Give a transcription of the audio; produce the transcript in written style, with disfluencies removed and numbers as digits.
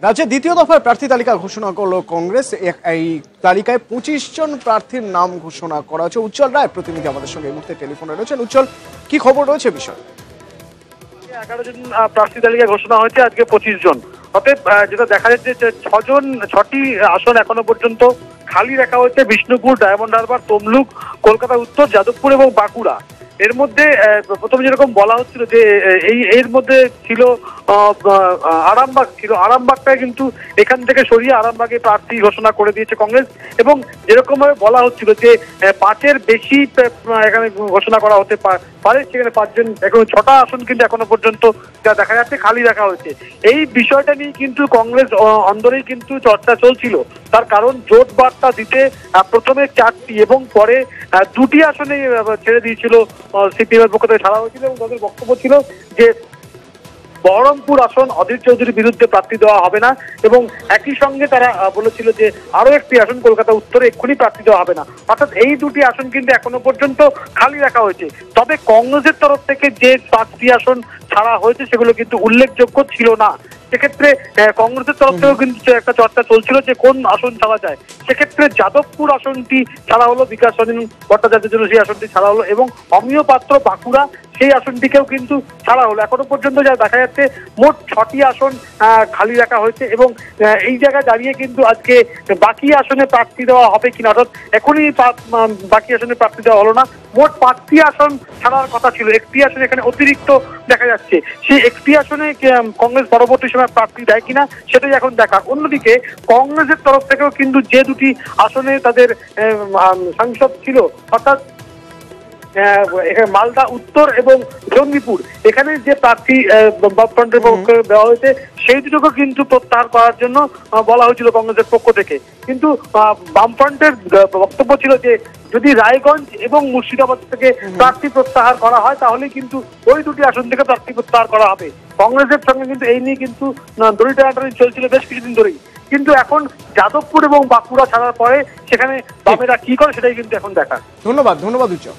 রাজ্যে দ্বিতীয় দফায় প্রার্থী তালিকা ঘোষণা করলো কংগ্রেস। এই তালিকায় 25 জন প্রার্থীর নাম ঘোষণা করা হয়েছে। উজ্জ্বল রায় প্রতিনিধি আমাদের সঙ্গে এই মুহূর্তে টেলিফোনে রয়েছেন। উজ্জ্বল, কি খবর রয়েছে বিষয়? 11 জন প্রার্থী তালিকা ঘোষণা হয়েছে, আজকে 25 জন। অতএব যেটা দেখা যাচ্ছে যে 6টি আসন এখনো পর্যন্ত খালি রাখা হয়েছে। বিষ্ণুপুর, ডায়মন্ড হারবার, তমলুক, কলকাতা উত্তর, যাদবপুর এবং বাঁকুড়া। এর মধ্যে প্রথমে যেরকম বলা হচ্ছিল যে এর মধ্যে ছিল আরামবাগ ছিল, আরামবাগটাই কিন্তু এখান থেকে সরিয়ে আরামবাগে প্রার্থী ঘোষণা করে দিয়েছে কংগ্রেস। এবং যেরকম ভাবে বলা হচ্ছিল যে 5-এর বেশি এখানে ঘোষণা করা হতে পারে, সেখানে 5 জন, এখন 6টা আসন কিন্তু এখনো পর্যন্ত যা দেখা যাচ্ছে খালি রাখা হয়েছে। এই বিষয়টা নিয়ে কিন্তু কংগ্রেস অন্দরেই কিন্তু চর্চা চলছিল। তার কারণ জোট বার্তা দিতে প্রথমে 4টি এবং পরে 2টি আসনে ছেড়ে দিয়েছিল, সিপিএম এর পক্ষ থেকে ছাড়া হয়েছিল। এবং তাদের বক্তব্য ছিল যে বহরমপুর আসন অধীর চৌধুরীর বিরুদ্ধে প্রার্থী দেওয়া হবে না, এবং একই সঙ্গে তারা বলেছিল যে আরো একটি আসন কলকাতা উত্তরে এক্ষুনি প্রার্থী দেওয়া হবে না। অর্থাৎ এই 2টি আসন কিন্তু এখনো পর্যন্ত খালি রাখা হয়েছে। তবে কংগ্রেসের তরফ থেকে যে 5টি আসন ছাড়া হয়েছে সেগুলো কিন্তু উল্লেখযোগ্য ছিল না। সেক্ষেত্রে কংগ্রেসের তরফ থেকেও কিন্তু একটা চর্চা চলছিল যে কোন আসন ছাড়া যায়। সেক্ষেত্রে যাদবপুর আসনটি ছাড়া হলো, বিকাশ রঞ্জন ভট্টাচার্যের জন্য সেই আসনটি ছাড়া হলো, এবং অমিয় পাত্র বাঁকুড়া সেই আসনটিকেও কিন্তু ছাড়া হলো। এখনো পর্যন্ত যা দেখা যাচ্ছে মোট 6টি আসন খালি রাখা হয়েছে। এবং এই জায়গায় দাঁড়িয়ে কিন্তু আজকে বাকি আসনে প্রার্থী দেওয়া হবে কিনা, অর্থাৎ এখনই বাকি আসনে প্রার্থী দেওয়া হলো না। মোট 5টি আসন ছাড়ার কথা ছিল, একটি আসন এখানে অতিরিক্ত দেখা যাচ্ছে। সেই একটি আসনে কংগ্রেস পরবর্তী সময় প্রার্থী দেয় কিনা সেটাই এখন দেখা। অন্যদিকে কংগ্রেসের তরফ থেকেও কিন্তু যে 2টি আসনে তাদের সাংসদ ছিল, অর্থাৎ মালদা উত্তর এবং জঙ্গিপুর, এখানে যে প্রার্থী বামফ্রন্টের পক্ষে দেওয়া হয়েছে সেই দুটোকে কিন্তু প্রত্যাহার করার জন্য বলা হয়েছিল কংগ্রেসের পক্ষ থেকে। কিন্তু বামফ্রন্টের বক্তব্য ছিল যে যদি রায়গঞ্জ এবং মুর্শিদাবাদ থেকে প্রার্থী প্রত্যাহার করা হয় তাহলে কিন্তু ওই 2টি আসন থেকে প্রার্থী প্রত্যাহার করা হবে। কংগ্রেসের সঙ্গে কিন্তু এই নিয়ে কিন্তু দড়ি টানাটানি চলছিল বেশ কিছুদিন ধরেই। কিন্তু এখন যাদবপুর এবং বাঁকুড়া ছাড়ার পরে সেখানে বামেরা কি করে সেটাই কিন্তু এখন দেখা। ধন্যবাদ উজ্জ্বল।